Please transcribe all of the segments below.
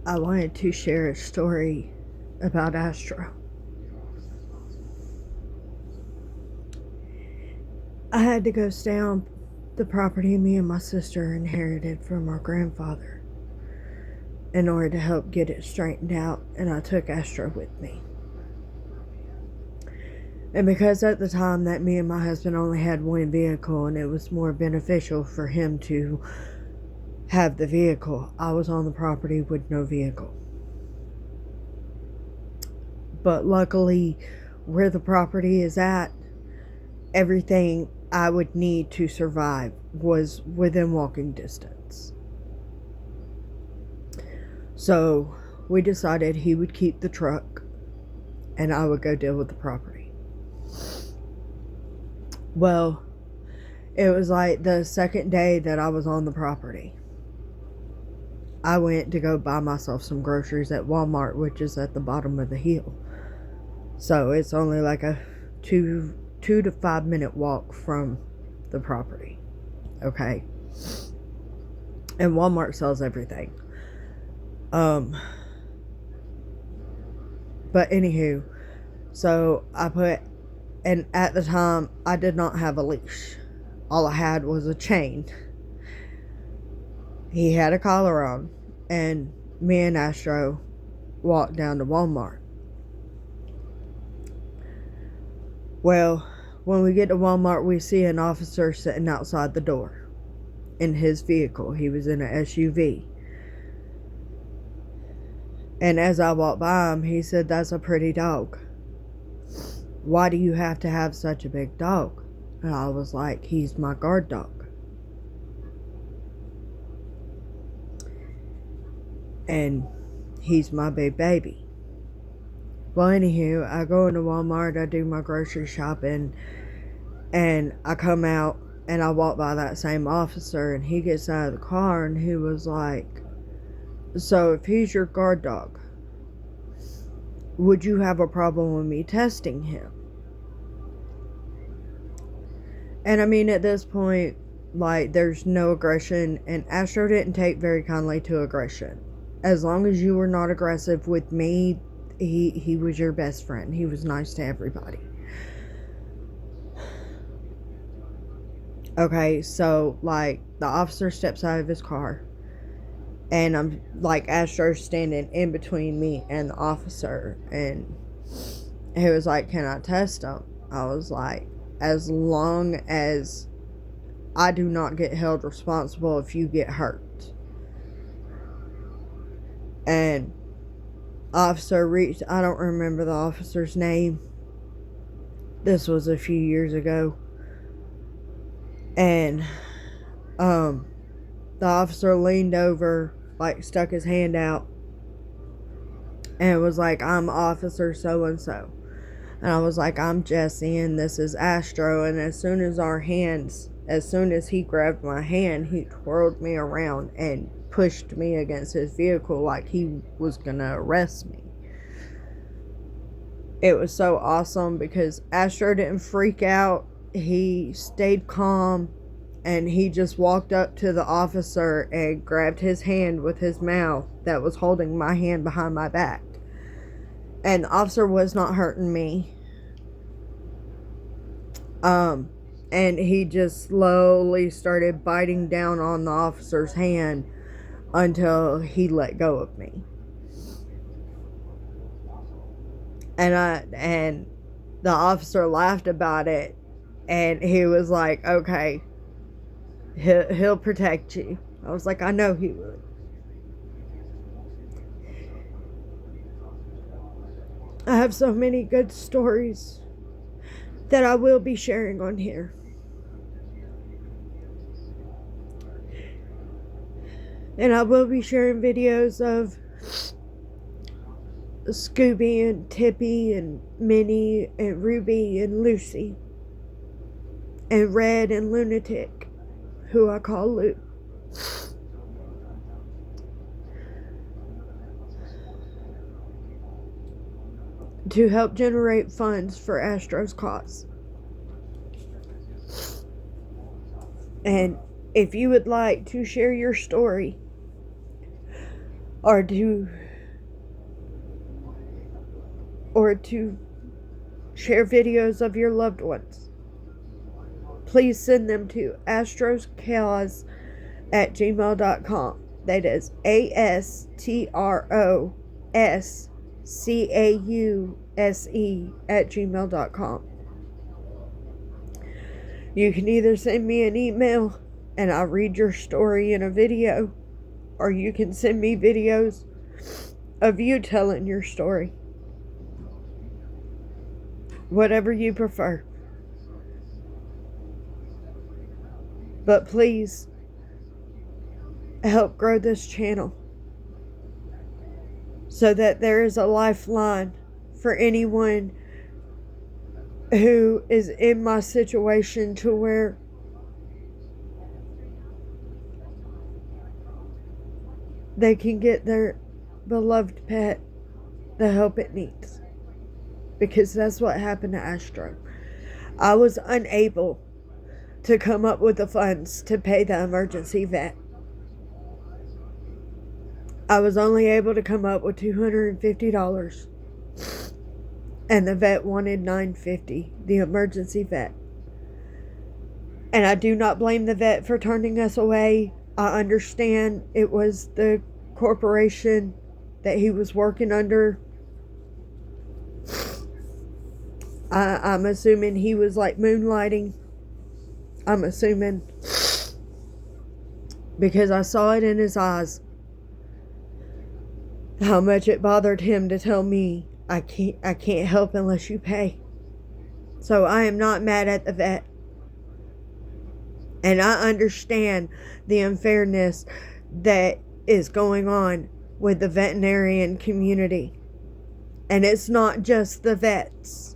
I wanted to share a story about Astro. I had to go stay on the property me and my sister inherited from our grandfather in order to help get it straightened out, and I took Astro with me. And because at the time that me and my husband only had one vehicle and it was more beneficial for him to have the vehicle, I was on the property with no vehicle. But luckily, where the property is at, everything I would need to survive was within walking distance. So we decided he would keep the truck and I would go deal with the property. Well, it was like the second day that I was on the property. I went to go buy myself some groceries at Walmart, which is at the bottom of the hill. So it's only like a 2 to 5 minute walk from the property. Okay. And Walmart sells everything. But anywho, so and at the time, I did not have a leash. All I had was a chain. He had a collar on, and me and Astro walked down to Walmart. Well, when we get to Walmart, we see an officer sitting outside the door in his vehicle. He was in an SUV. And as I walked by him, he said, "That's a pretty dog. Why do you have to have such a big dog?" And I was like, "He's my guard dog." And he's my big baby. Well, anywho, I go into Walmart, I do my grocery shopping, and I come out and I walk by that same officer, and he gets out of the car and he was like, "So if he's your guard dog, would you have a problem with me testing him?" And I mean, at this point, like, there's no aggression, and Astro didn't take very kindly to aggression. As long as you were not aggressive with me, he was your best friend. He was nice to everybody. Okay, so, like, the officer steps out of his car, and I'm, like, Astro's standing in between me and the officer, and he was like, "Can I test him?" I was like, "As long as I do not get held responsible if you get hurt." And officer reached, I don't remember the officer's name. This was a few years ago. And the officer leaned over, like, stuck his hand out, and was like, "I'm Officer so and so." And I was like, "I'm Jesse, and this is Astro." And as soon as he grabbed my hand, he twirled me around and pushed me against his vehicle like he was gonna arrest me. It was so awesome because Astro didn't freak out. He stayed calm, and he just walked up to the officer and grabbed his hand with his mouth that was holding my hand behind my back. And the officer was not hurting me. And he just slowly started biting down on the officer's hand until he let go of me. And the officer laughed about it, and he was like, "Okay, he'll protect you." I was like, "I know he would." I have so many good stories that I will be sharing on here. And I will be sharing videos of Scooby and Tippy and Minnie and Ruby and Lucy and Red and Lunatic, who I call Lou. To help generate funds for Astro's cause. And if you would like to share your story, or to share videos of your loved ones, please send them to astroscause@gmail.com. That is ASTROSCAUSE@gmail.com. You can either send me an email and I'll read your story in a video, or you can send me videos of you telling your story. Whatever you prefer. But please help grow this channel so that there is a lifeline for anyone who is in my situation, to where they can get their beloved pet the help it needs. Because that's what happened to Astro. I was unable to come up with the funds to pay the emergency vet. I was only able to come up with $250. And the vet wanted $950, the emergency vet. And I do not blame the vet for turning us away. I understand it was the corporation that he was working under. I'm assuming he was like moonlighting. I'm assuming. Because I saw it in his eyes. How much it bothered him to tell me, I can't help unless you pay. So I am not mad at the vet. And I understand the unfairness that is going on with the veterinarian community. And it's not just the vets.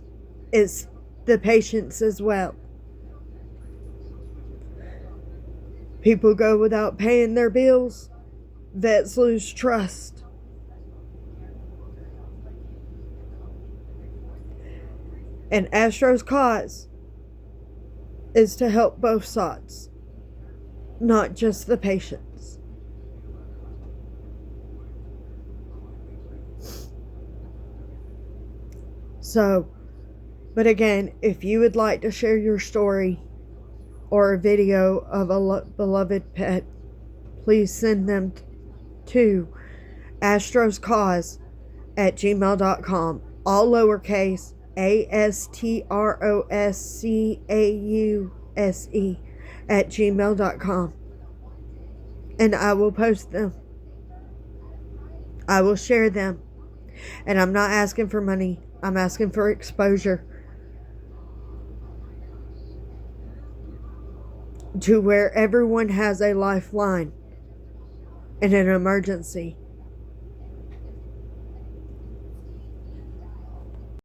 It's the patients as well. People go without paying their bills. Vets lose trust. And Astro's cause is to help both sides, not just the patients. So, but again, if you would like to share your story or a video of a beloved pet, please send them to astroscause@gmail.com. All lowercase, ASTROSCAUSE@gmail.com. And I will post them. I will share them. And I'm not asking for money. I'm asking for exposure. To where everyone has a lifeline in an emergency.